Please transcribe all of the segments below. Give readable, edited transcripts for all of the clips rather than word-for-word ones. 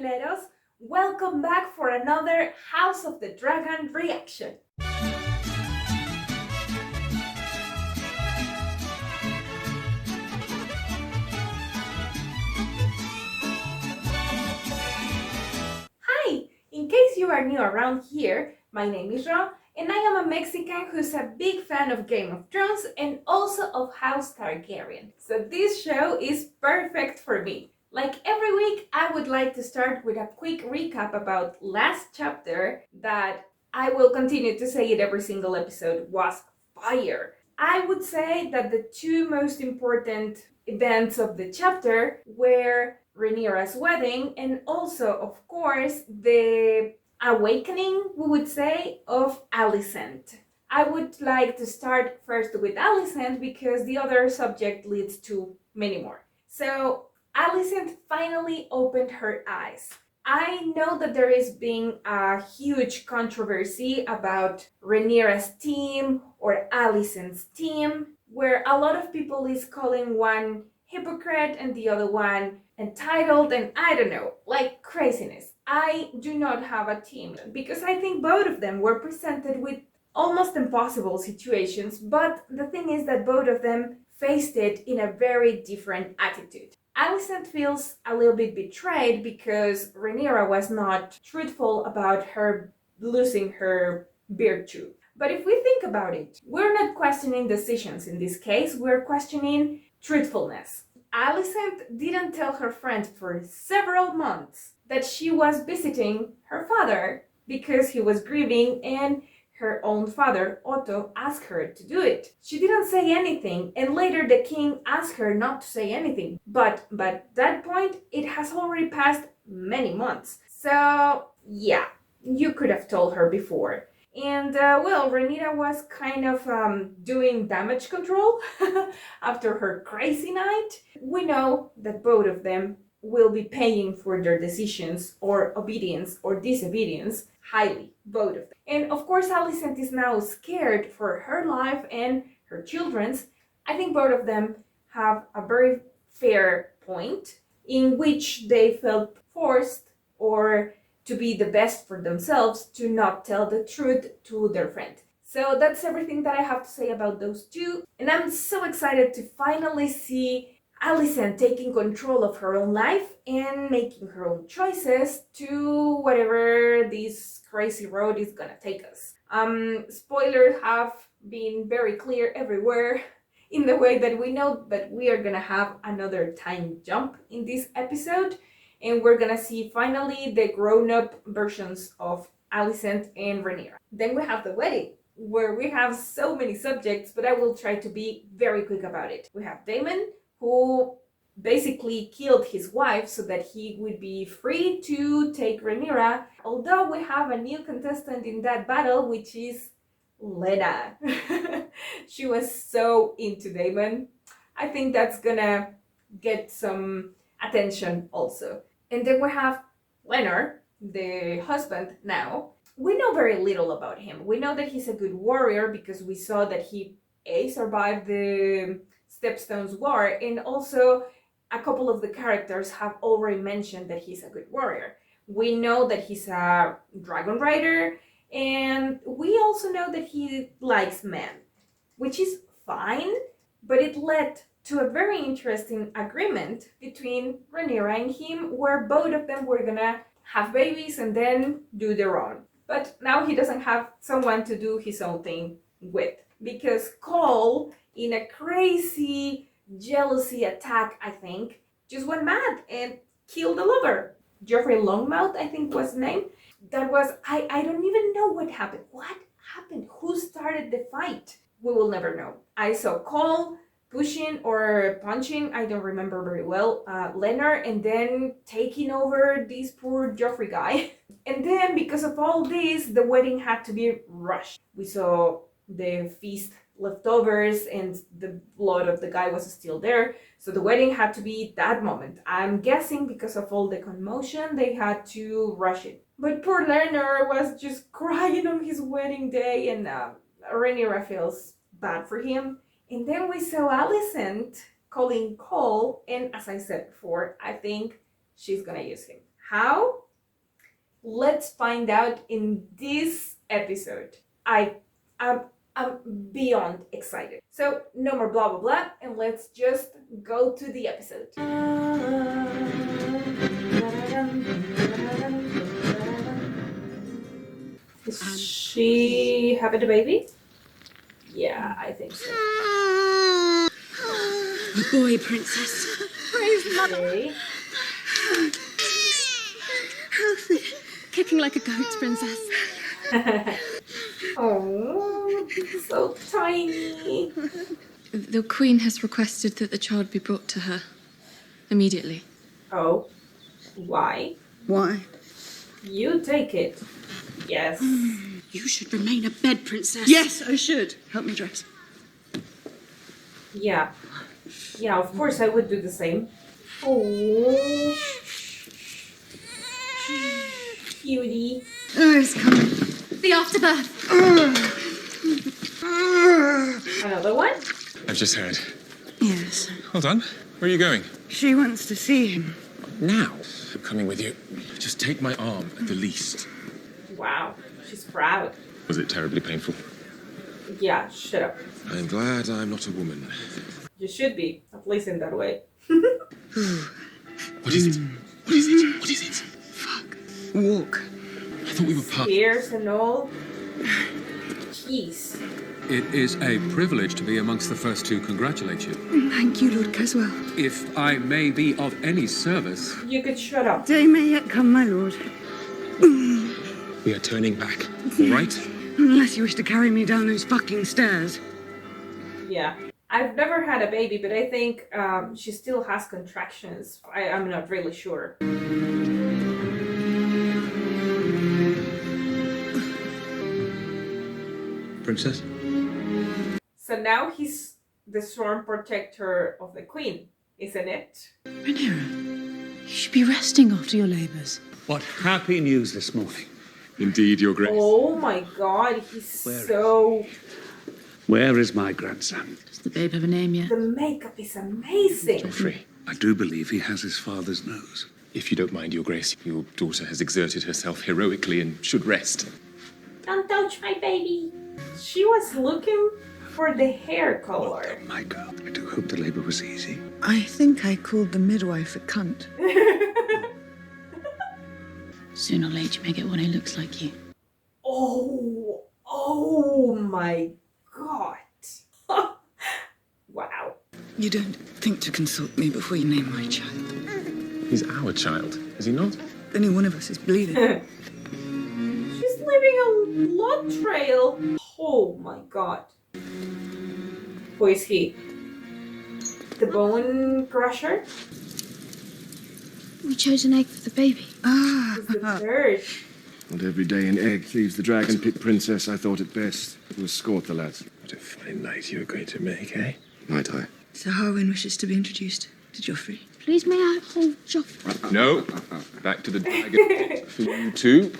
tequileros, welcome back for another House of the Dragon reaction. Hi! In case you are new around here, my name is Ro, and I am a Mexican who's a big fan of Game of Thrones and also of House Targaryen. So this show is perfect for me. Like every week, I would like to start with a quick recap about last chapter that I will continue to say it every single episode was fire. I would say that the two most important events of the chapter were Rhaenyra's wedding and also, of course, the awakening, we would say, of Alicent. I would like to start first with Alicent because the other subject leads to many more. So Alicent finally opened her eyes. I know that there is being a huge controversy about Rhaenyra's team or Alicent's team, where a lot of people is calling one hypocrite and the other one entitled, and I don't know, like craziness. I do not have a team because I think both of them were presented with almost impossible situations, but the thing is that both of them faced it in a very different attitude. Alicent feels a little bit betrayed because Rhaenyra was not truthful about her losing her virtue. But if we think about it, we're not questioning decisions in this case, we're questioning truthfulness. Alicent didn't tell her friend for several months that she was visiting her father because he was grieving and her own father, Otto, asked her to do it. She didn't say anything, and later the king asked her not to say anything. But that point, it has already passed many months. So, yeah, you could have told her before. And, Rhaenyra was kind of doing damage control after her crazy night. We know that both of them will be paying for their decisions or obedience or disobedience highly, both of them. And of course, Alicent is now scared for her life and her children's. I think both of them have a very fair point in which they felt forced or to be the best for themselves to not tell the truth to their friend. So that's everything that I have to say about those two. And I'm so excited to finally see Alicent taking control of her own life and making her own choices to whatever this crazy road is gonna take us. Spoilers have been very clear everywhere in the way that we know that we are gonna have another time jump in this episode, and we're gonna see finally the grown-up versions of Alicent and Rhaenyra. Then we have the wedding, where we have so many subjects, but I will try to be very quick about it. We have Daemon, who basically killed his wife so that he would be free to take Rhaenyra. Although we have a new contestant in that battle, which is Laena. She was so into Daemon. I think that's gonna get some attention also. And then we have Rhaenyra, the husband now. We know very little about him. We know that he's a good warrior because we saw that he survived the Stepstones War, and also a couple of the characters have already mentioned that he's a good warrior. We know that he's a dragon rider, and we also know that he likes men, which is fine, but it led to a very interesting agreement between Rhaenyra and him, where both of them were gonna have babies and then do their own. But now he doesn't have someone to do his own thing with, because Cole, in a crazy jealousy attack, I think, just went mad and killed the lover. Joffrey Longmouth, I think was the name. That was, I don't even know what happened. What happened? Who started the fight? We will never know. I saw Cole pushing or punching, I don't remember very well, Laena, and then taking over this poor Joffrey guy. And then, because of all this, the wedding had to be rushed. We saw the feast leftovers and the blood of the guy was still there, so the wedding had to be that moment. I'm guessing because of all the commotion they had to rush it. But poor Laena was just crying on his wedding day, and Rhaenyra feels bad for him. And then we saw Alicent calling Cole, and as I said before, I think she's gonna use him. How? Let's find out in this episode. I'm beyond excited. So no more blah blah blah, and let's just go to the episode. Is she having a baby? Yeah, I think so. A boy, princess. Praise mother. Okay. Healthy. Kicking like a goat, princess. Oh, so tiny. The queen has requested that the child be brought to her immediately. Oh, why? Why? You take it. Yes. You should remain abed, princess. Yes, I should. Help me dress. Yeah. Yeah, of course I would do the same. Oh. Cutie. Oh, it's coming. The afterbirth. Another one? I've just heard. Yes. Hold on. Where are you going? She wants to see him. Now. I'm coming with you. Just take my arm at the least. Wow, she's proud. Was it terribly painful? Yeah, shut up. I'm glad I'm not a woman. You should be, at least in that way. What is it? What is it? What is it? Fuck. Walk. I thought we were part. Tears and all. Jeez. It is a privilege to be amongst the first to congratulate you. Thank you, Lord Caswell. If I may be of any service, You could shut up. Day may yet come, my lord. We are turning back. All right? Unless you wish to carry me down those fucking stairs. Yeah. I've never had a baby, but I think she still has contractions. I'm not really sure. Princess? So now he's the storm protector of the queen, isn't it? Rhaenyra, you should be resting after your labours. What happy news this morning. Indeed, Your Grace. Oh my god, he's Where is so... Where is my grandson? Does the babe have a name yet? The makeup is amazing. Joffrey, I do believe he has his father's nose. if you don't mind, Your Grace, your daughter has exerted herself heroically and should rest. Don't touch my baby. She was looking for the hair color. Oh, my girl, I do hope the labor was easy. I think I called the midwife a cunt. Sooner or later, you may get one who looks like you. Oh my god. Wow. You don't think to consult me before you name my child. He's our child, is he not? Only one of us is bleeding. She's leaving a blood trail. Oh my god. Who is he? The bone crusher? We chose an egg for the baby. Ah, Who's the third? Not every day an egg leaves the dragon pit, princess. I thought it best to escort the lads. What a fine night you are going to make, eh? Might I? Sir Harwin wishes to be introduced to Joffrey. Please may I hold Joffrey? No. Back to the dragon. For you two.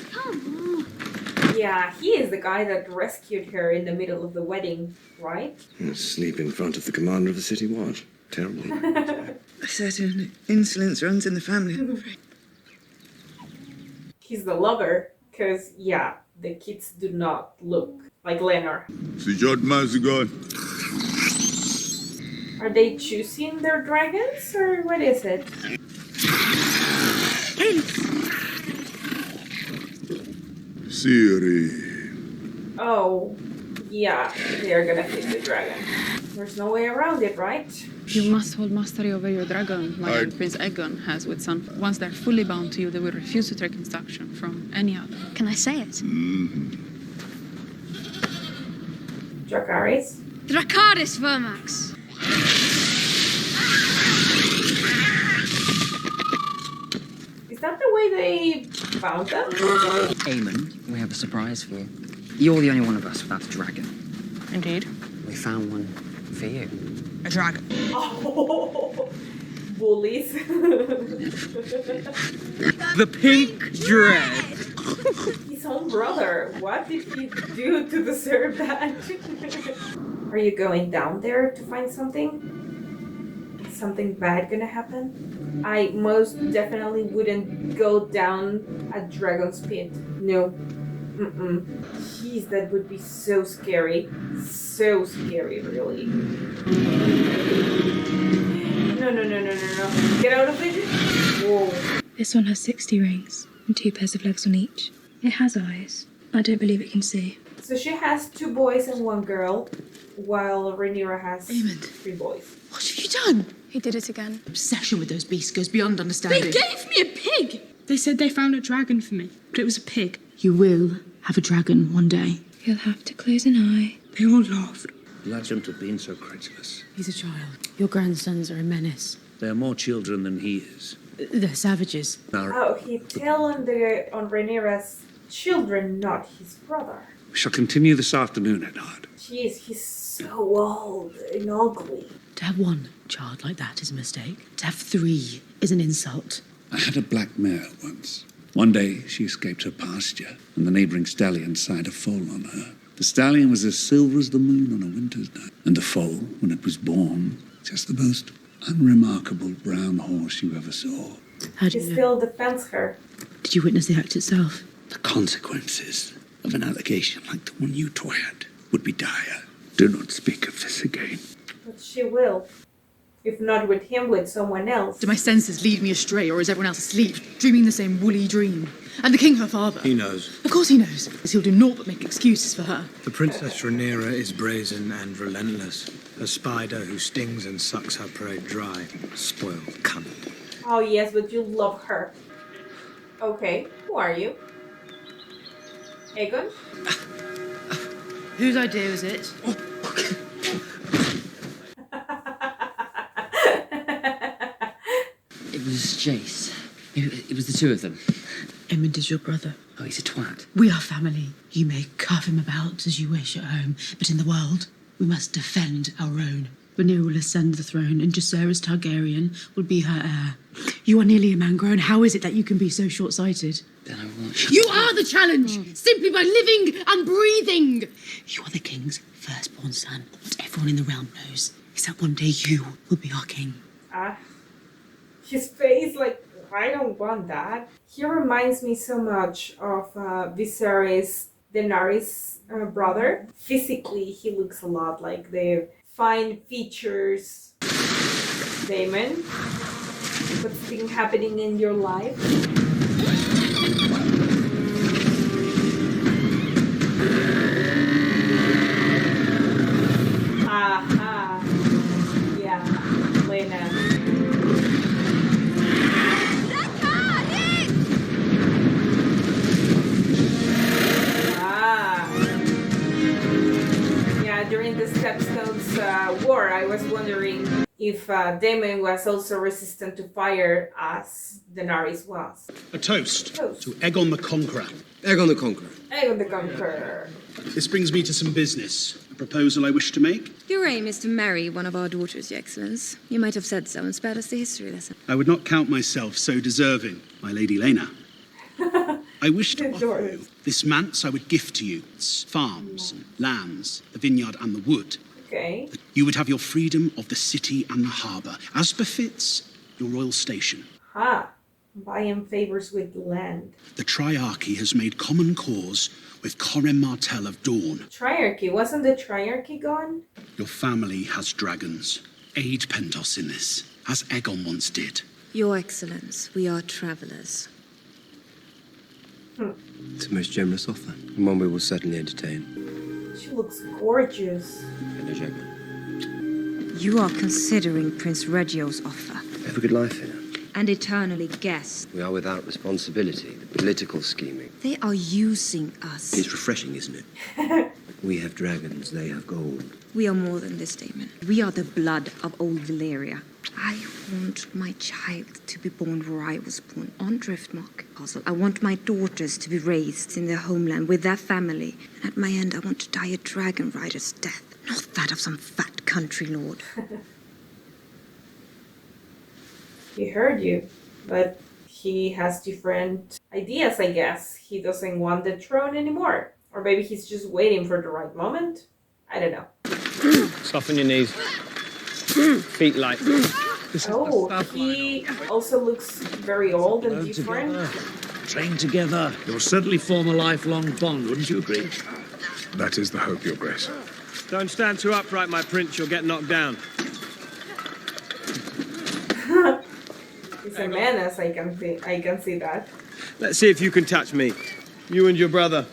Yeah, he is the guy that rescued her in the middle of the wedding, right? Sleep in front of the commander of the city watch. Terrible. A certain insolence runs in the family, I'm afraid. He's the lover, because, yeah, the kids do not look like Laenor. Are they choosing their dragons, or what is it? Siri. Oh, yeah, they're gonna pick the dragon. There's no way around it, right? You must hold mastery over your dragon, like Prince Aegon has with some. Once they're fully bound to you, they will refuse to take instruction from any other. Can I say it? Dracarys? Dracarys Vermax! Is that the way they found them? Aemon, we have a surprise for you. You're the only one of us without a dragon. Indeed. We found one for you. A dragon. Oh, bullies. The pink dread! His own brother. What did he do to deserve that? Are you going down there to find something? something bad gonna happen? I most definitely wouldn't go down a dragon's pit. No. Mm-mm. Jeez, that would be so scary. So scary, really. No, no, no, no, no, no. Get out of it. Whoa. This one has 60 rings and 2 pairs of legs on each. It has eyes. I don't believe it can see. So she has 2 boys and 1 girl, while Rhaenyra has Daemon. 3 boys. What have you done? He did it again. Obsession with those beasts goes beyond understanding. They gave me a pig! They said they found a dragon for me, but it was a pig. You will have a dragon one day. He'll have to close an eye. They all laughed. Lads shouldn't have been so credulous. He's a child. Your grandsons are a menace. They're more children than he is. They're savages. Oh, he tell on Rhaenyra's children, not his brother. We shall continue this afternoon, Eddard. Jeez, he's so old and ugly. To have one child like that is a mistake. To have 3 is an insult. I had a black mare once. One day she escaped her pasture, and the neighbouring stallion sired a foal on her. The stallion was as silver as the moon on a winter's night, and the foal, when it was born, just the most unremarkable brown horse you ever saw. How He do you know? still defends her. Did you witness the act itself? The consequences of an allegation like the one you twirled would be dire. Do not speak of this again. But she will. If not with him, with someone else. Do my senses lead me astray, or is everyone else asleep, dreaming the same woolly dream? And the king, her father? He knows. Of course he knows, as he'll do naught but make excuses for her. The Princess Rhaenyra is brazen and relentless. A spider who stings and sucks her prey dry. Spoiled cunt. Oh yes, but you love her. Okay, who are you? Aegon? Whose idea was it? It was Jace. It was the 2 of them. Edmund is your brother. Oh, he's a twat. We are family. You may carve him about as you wish at home, but in the world, we must defend our own. Rhaenyra will ascend the throne, and Jacaerys Targaryen will be her heir. You are nearly a man grown. How is it that you can be so short-sighted? Then I won't. You are the challenge, simply by living and breathing. You are the king's firstborn son. What everyone in the realm knows is that one day you will be our king. His face, like, I don't want that. He reminds me so much of Viserys, Daenerys' brother. Physically, he looks a lot like the fine features. Daemon, what's been happening in your life? Aha. Yeah, Laena. During the Stepstones War, I was wondering if Daemon was also resistant to fire as Daenerys was. A toast, Toast. to Aegon the Conqueror. Aegon the Conqueror. Aegon the Conqueror. This brings me to some business. A proposal I wish to make. Your aim is to marry one of our daughters, Your Excellence. You might have said so and spared us the history lesson. I would not count myself so deserving, my Lady Laena. I wish to offer you this manse I would gift to you. It's farms, lands, the vineyard and the wood. Okay. You would have your freedom of the city and the harbour, as befits your royal station. Buying favors with land. The Triarchy has made common cause with Corem Martell of Dawn. Triarchy? Wasn't the Triarchy gone? Your family has dragons. Aid Pentos in this, as Aegon once did. Your Excellence, we are travellers. It's a most generous offer, and one we will certainly entertain. She looks gorgeous. You are considering Prince Reggio's offer. Have a good life here. And eternally guess. We are without responsibility. The political scheming. They are using us. It's refreshing, isn't it? We have dragons, they have gold. We are more than this, Daemon. We are the blood of old Valyria. I want my child to be born where I was born, on Driftmark Castle. I want my daughters to be raised in their homeland with their family. And at my end, I want to die a dragon rider's death, not that of some fat country lord. He heard you, but he has different ideas, I guess. He doesn't want the throne anymore. Or maybe he's just waiting for the right moment. I don't know. Soften your knees. Feet light. Oh, he also looks very old and different. Train together. You'll certainly form a lifelong bond, wouldn't you agree? That is the hope, Your Grace. Don't stand too upright, my prince. You'll get knocked down. He's a menace, I can see that. Let's see if you can touch me. You and your brother.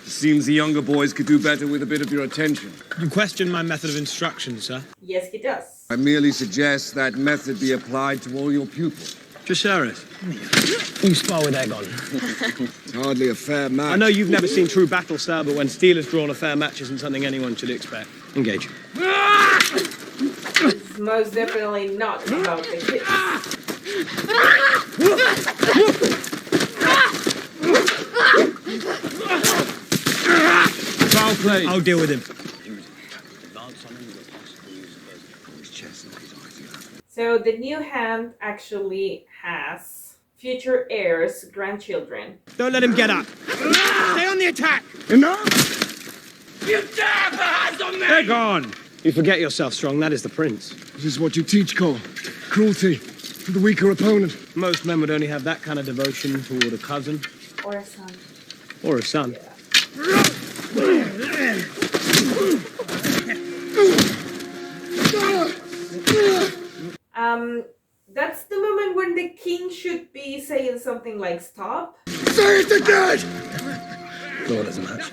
Seems the younger boys could do better with a bit of your attention. You question my method of instruction, sir? Yes, he does. I merely suggest that method be applied to all your pupils. Jacaerys, you spar with Aegon. It's hardly a fair match. I know you've never seen true battle, sir, but when steel is drawn, a fair match isn't something anyone should expect. Engage. It's most definitely not about the kids. Foul play. I'll deal with him. So the new hand actually has future heirs, grandchildren. Don't let him get up. Stay on the attack. Enough! You dare put hands on me! Aegon! You forget yourself, Strong. That is the prince. This is what you teach, Cole. Cruelty to the weaker opponent. Most men would only have that kind of devotion toward a cousin. Or a son. Or a son. That's the moment when the king should be saying something like stop. Say it again! Lord as a match.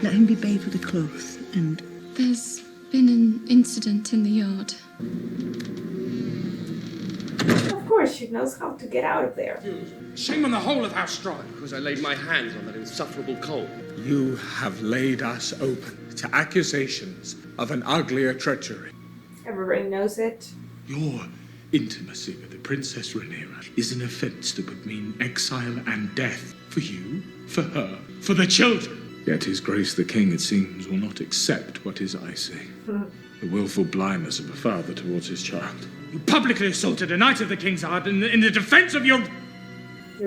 Let him be bathed with a cloth and... There's been an incident in the yard. Of course, she knows how to get out of there. Shame on the whole of House Strong. Because I laid my hands on that insufferable coal. You have laid us open to accusations of an uglier treachery. Everybody knows it. Your intimacy with the Princess Rhaenyra is an offense that would mean exile and death for you, for her, for the children. Yet His Grace the King, it seems, will not accept what his eyes see. The willful blindness of a father towards his child. You publicly assaulted a knight of the King's Guard in the defense of your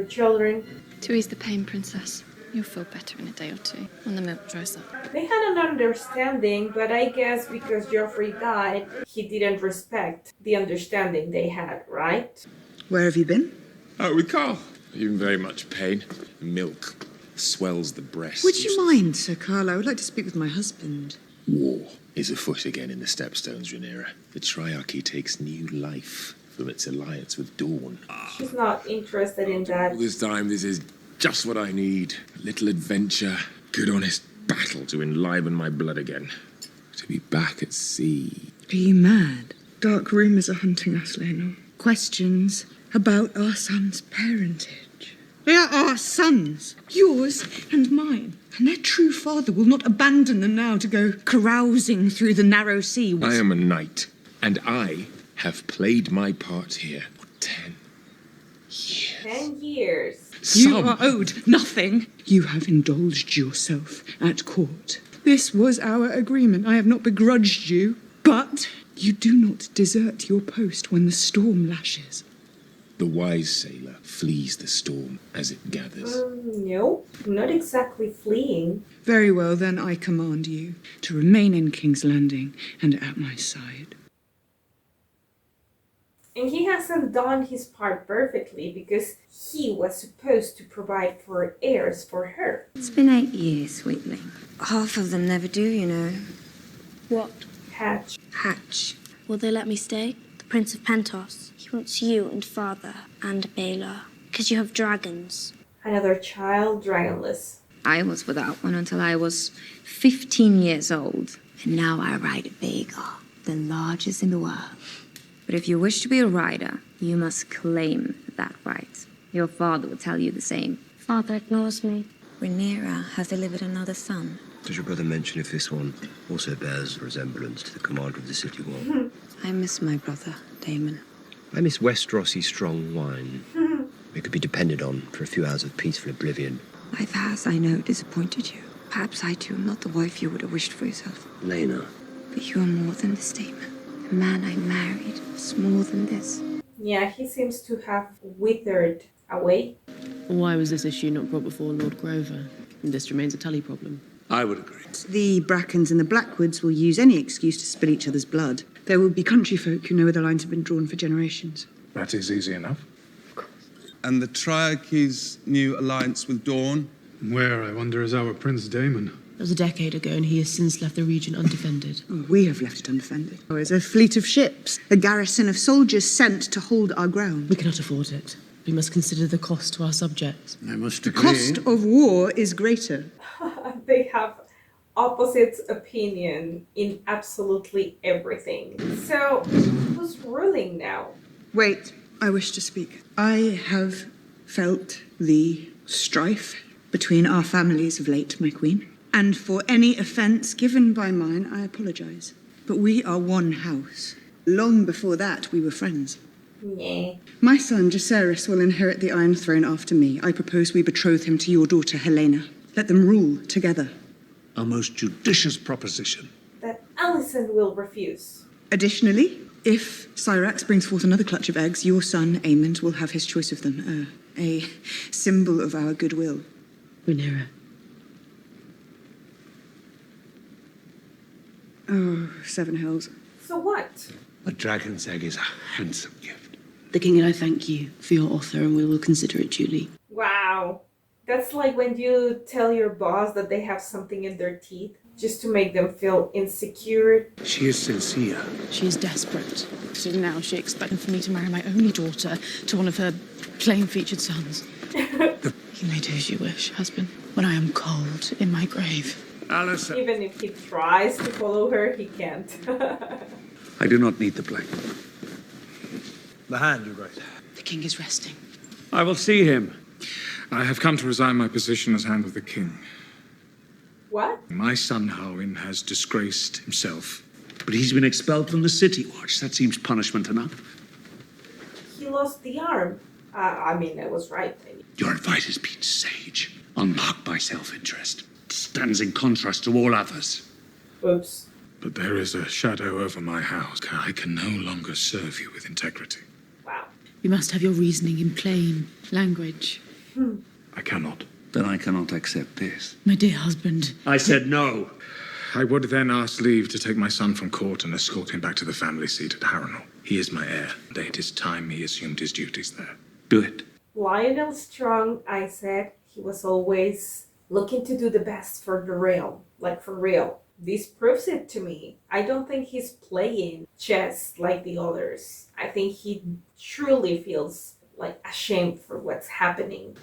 children. To ease the pain, Princess. You'll feel better in a day or two when the milk dries up. They had an understanding, but I guess because Joffrey died, he didn't respect the understanding they had, right? Where have you been? Oh, with Carl. Are you in very much pain? Milk swells the breast. Would you mind, Sir Carl? I would like to speak with my husband. War is afoot again in the Stepstones, Rhaenyra. The Triarchy takes new life from its alliance with Dawn. She's not interested in that. This time, this is just what I need. A little adventure, good honest battle to enliven my blood again. To be back at sea. Are you mad? Dark rumours are hunting us, Laena. Questions about our son's parentage. They are our sons, yours and mine. And their true father will not abandon them now to go carousing through the narrow sea. I am a knight, and I have played my part here for 10 years. 10 years. You are owed nothing. You have indulged yourself at court. This was our agreement. I have not begrudged you, but you do not desert your post when the storm lashes. The wise sailor flees the storm as it gathers. No, not exactly fleeing. Very well, then I command you to remain in King's Landing and at my side. And he hasn't done his part perfectly because he was supposed to provide for heirs for her. It's been 8 years, sweetling. Half of them never do, you know. What? Hatch. Hatch. Will they let me stay? The Prince of Pentos. He wants you and father and Baelor. Because you have dragons. Another child, dragonless. I was without one until I was 15 years old. And now I ride a Baelor, the largest in the world. But if you wish to be a rider, you must claim that right. Your father will tell you the same. Father ignores me. Rhaenyra has delivered another son. Does your brother mention if this one also bears resemblance to the commander of the city wall? I miss my brother, Daemon. I miss Westerosi strong wine. It could be depended on for a few hours of peaceful oblivion. Life has, I know, disappointed you. Perhaps I too am not the wife you would have wished for yourself. Laena. But you are more than this, Daemon. The man I married was more than this. Yeah, he seems to have withered away. Why was this issue not brought before Lord Grover? This remains a Tully problem. I would agree. The Brackens and the Blackwoods will use any excuse to spill each other's blood. There will be country folk who know where the lines have been drawn for generations. That is easy enough. And the Triarchy's new alliance with Dawn? Where, I wonder, is our Prince Daemon? That was a decade ago, and he has since left the region undefended. We have left it undefended. There is a fleet of ships, a garrison of soldiers sent to hold our ground. We cannot afford it. We must consider the cost to our subjects. I must The agree. cost of war is greater. They have opposite opinion in absolutely everything. So, who's ruling now? Wait, I wish to speak. I have felt the strife between our families of late, my queen. And for any offence given by mine, I apologise. But we are one house. Long before that, we were friends. Yeah. My son, Jacaerys, will inherit the Iron Throne after me. I propose we betroth him to your daughter, Helena. Let them rule together. A most judicious proposition. That Alicent will refuse. Additionally, if Syrax brings forth another clutch of eggs, your son, Aemond, will have his choice of them. A symbol of our goodwill. Rhaenyra. Oh, 7 hells. So what? A dragon's egg is a handsome gift. The king and I thank you for your offer, and we will consider it duly. Wow. That's like when you tell your boss that they have something in their teeth just to make them feel insecure. She is sincere. She is desperate. So now she expects for me to marry my only daughter to one of her plain-featured sons. You may do as you wish, husband, when I am cold in my grave. Alicent. Even if he tries to follow her, he can't. I do not need the blame. The hand, Your Grace. The king is resting. I will see him. I have come to resign my position as Hand of the King. What? My son Harwin has disgraced himself. But he's been expelled from the City Watch. That seems punishment enough. He lost the arm. I was right. Your advice has been sage, unmarked by self-interest. It stands in contrast to all others. Oops. But there is a shadow over my house. I can no longer serve you with integrity. Wow. You must have your reasoning in plain language. I cannot. Then I cannot accept this. My dear husband. I said no. I would then ask leave to take my son from court and escort him back to the family seat at Harrenhal. He is my heir, and it is time he assumed his duties there. Do it. Lionel Strong, I said, he was always looking to do the best for the realm. Like, for real. This proves it to me. I don't think he's playing chess like the others. I think he truly feels like ashamed for what's happening.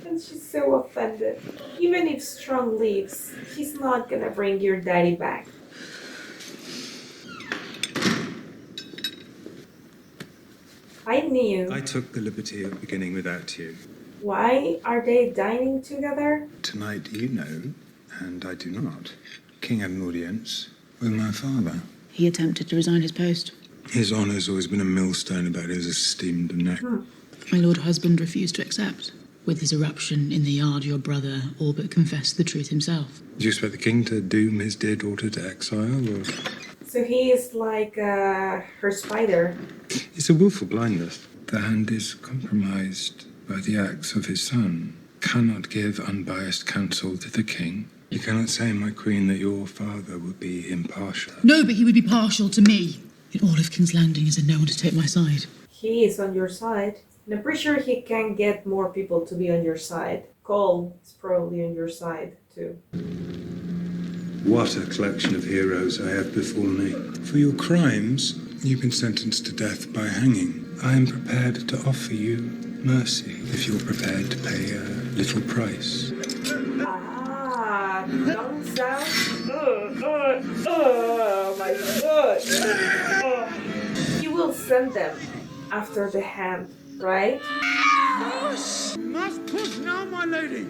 And she's so offended. Even if Strong leaves, he's not gonna bring your daddy back. I knew. I took the liberty of beginning without you. Why are they dining together? Tonight you know, and I do not. King had an audience with my father. He attempted to resign his post. His honour's always been a millstone about his esteemed neck. My lord husband refused to accept. With his eruption in the yard, your brother all but confessed the truth himself. Do you expect the king to doom his dear daughter to exile, or...? So he is like her spider. It's a willful blindness. The hand is compromised by the acts of his son. Cannot give unbiased counsel to the king. You cannot say, my queen, that your father would be impartial. No, but he would be partial to me. In all of King's Landing, is there no one to take my side? He is on your side. And I'm pretty sure he can get more people to be on your side. Cole is probably on your side, too. What a collection of heroes I have before me. For your crimes, you've been sentenced to death by hanging. I am prepared to offer you mercy if you're prepared to pay a little price. Ah, don't sound... Oh my god. You will send them after the hand, right? Must push now, my lady.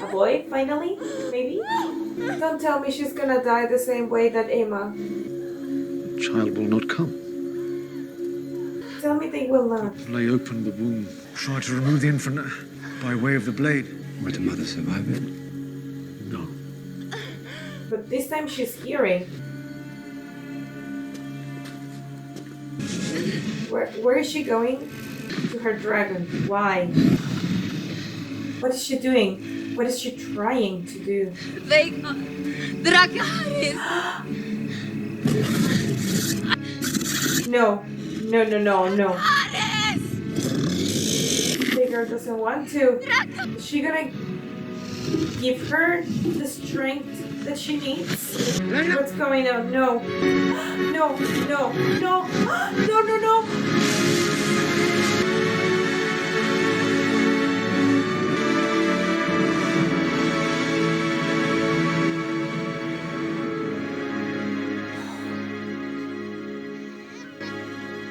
A boy, finally? Maybe? Don't tell me she's gonna die the same way that Emma. The child will not come. Tell me they will not. Lay open the womb. Try to remove the infant by way of the blade. Would the mother survive it? No. But this time she's hearing. Where is she going? To to her dragon. Why? What is she doing? What is she trying to do? No. No, no, no, no. The girl doesn't want to. Is she gonna give her the strength that she needs? What's going on? No. No, no, no. No, no, no.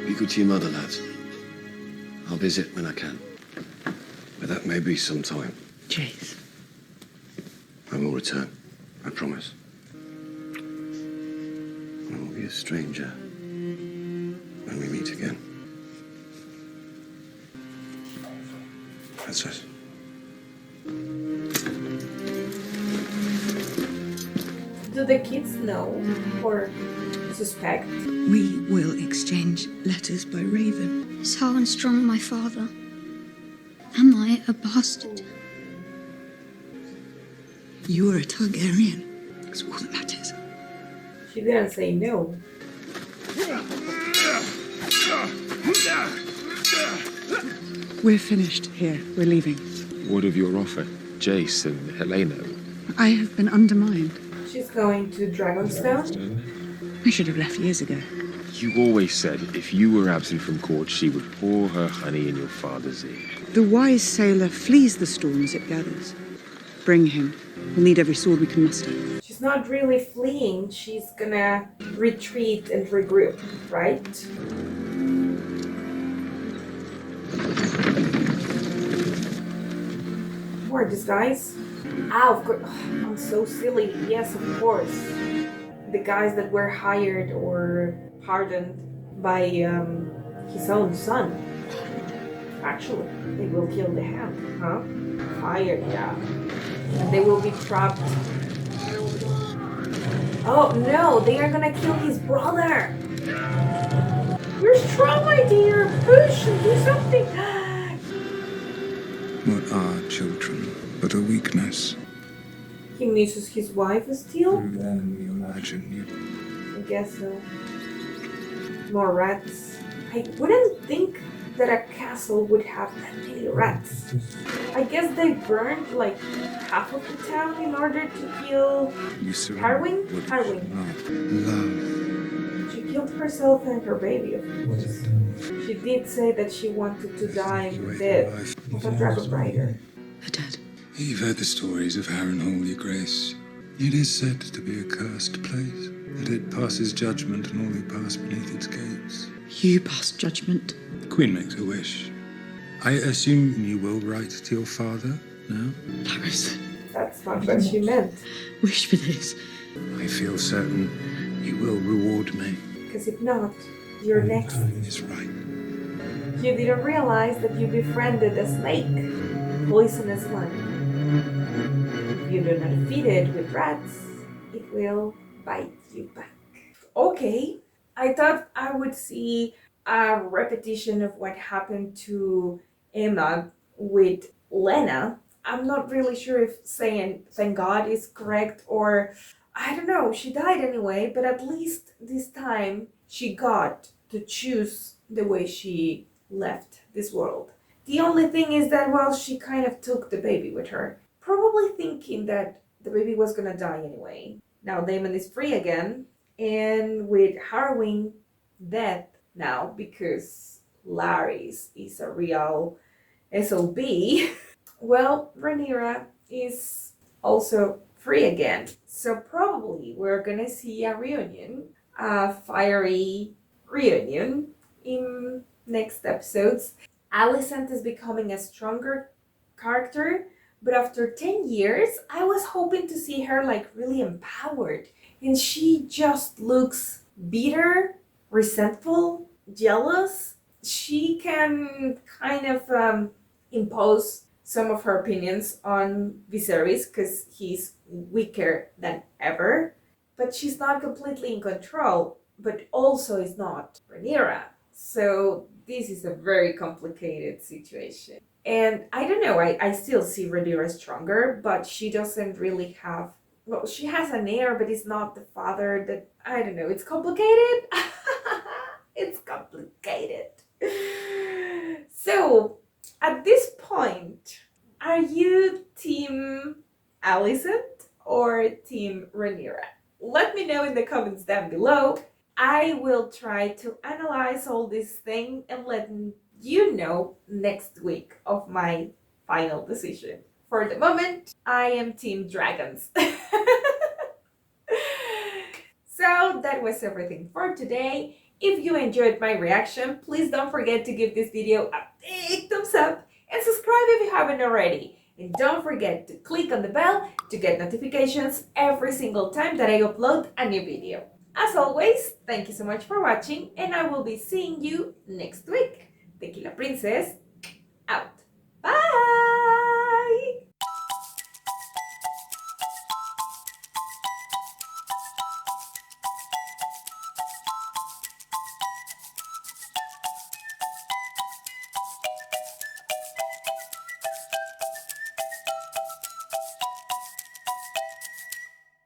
Be good to your mother, lads. I'll visit when I can. But that may be some time. Jace. I will return. I promise. I will be a stranger when we meet again. Princess. Do the kids know or suspect? We will exchange letters by Raven. Is Harwin my father? Am I a bastard? You are a Targaryen. That's all that matters. She didn't say no. We're finished here. We're leaving. What of your offer, Jace and Helena? I have been undermined. She's going to Dragonstone. I should have left years ago. You always said if you were absent from court, she would pour her honey in your father's ear. The wise sailor flees the storms it gathers. Bring him. We'll need every sword we can muster. She's not really fleeing. She's gonna retreat and regroup, right? Who are these guys? Ah, of course. I'm so silly. Yes, of course. The guys that were hired or pardoned by his own son. Actually, they will kill the hand, huh? Fired, yeah. And they will be trapped. Oh no, they are gonna kill his brother! You're strong, my dear! Push and do something! What are children but a weakness? He misses his wife still? Then you imagine you. I guess so. More rats. I wouldn't think that a castle would have that many rats. I guess they burned like half of the town in order to kill Harwin? Harwin. Love. She killed herself and her baby, of course. She did say that she wanted to die in the death of a dragon rider. Her dead. You've heard the stories of Harrenhal, Your Grace. It is said to be a cursed place, that it passes judgment on all who pass beneath its gates. You pass judgment. The Queen makes a wish. I assume you will write to your father now? Larys. That's not what she meant. Wish for this. I feel certain you will reward me. Because if not, you're next. Time is right. You didn't realize that you befriended a snake. Poisonous one. If you do not feed it with rats, it will bite you back. Okay, I thought I would see a repetition of what happened to Emma with Laena. I'm not really sure if saying thank God is correct or I don't know, she died anyway, but at least this time she got to choose the way she left this world. The only thing is that, well, she kind of took the baby with her, probably thinking that the baby was gonna die anyway. Now Daemon is free again, and with Harwin dead now because Larys is a real SOB, well, Rhaenyra is also free again. So probably we're gonna see a reunion, a fiery reunion in next episodes. Alicent is becoming a stronger character, but after 10 years, I was hoping to see her like really empowered. And she just looks bitter, resentful, jealous. She can kind of impose some of her opinions on Viserys because he's weaker than ever. But she's not completely in control, but also is not Rhaenyra. So this is a very complicated situation. And I don't know, I still see Rhaenyra stronger, but she doesn't really have, well, she has an heir, but it's not the father that, I don't know, it's complicated. It's complicated. So, at this point, are you team Alicent or team Rhaenyra? Let me know in the comments down below. I will try to analyze all this thing and let you know next week of my final decision. For the moment, I am team dragons. So that was everything for today. If you enjoyed my reaction, please don't forget to give this video a big thumbs up and subscribe if you haven't already. And don't forget to click on the bell to get notifications every single time that I upload a new video. As always, thank you so much for watching, and I will be seeing you next week. Tequila Princess, out. Bye!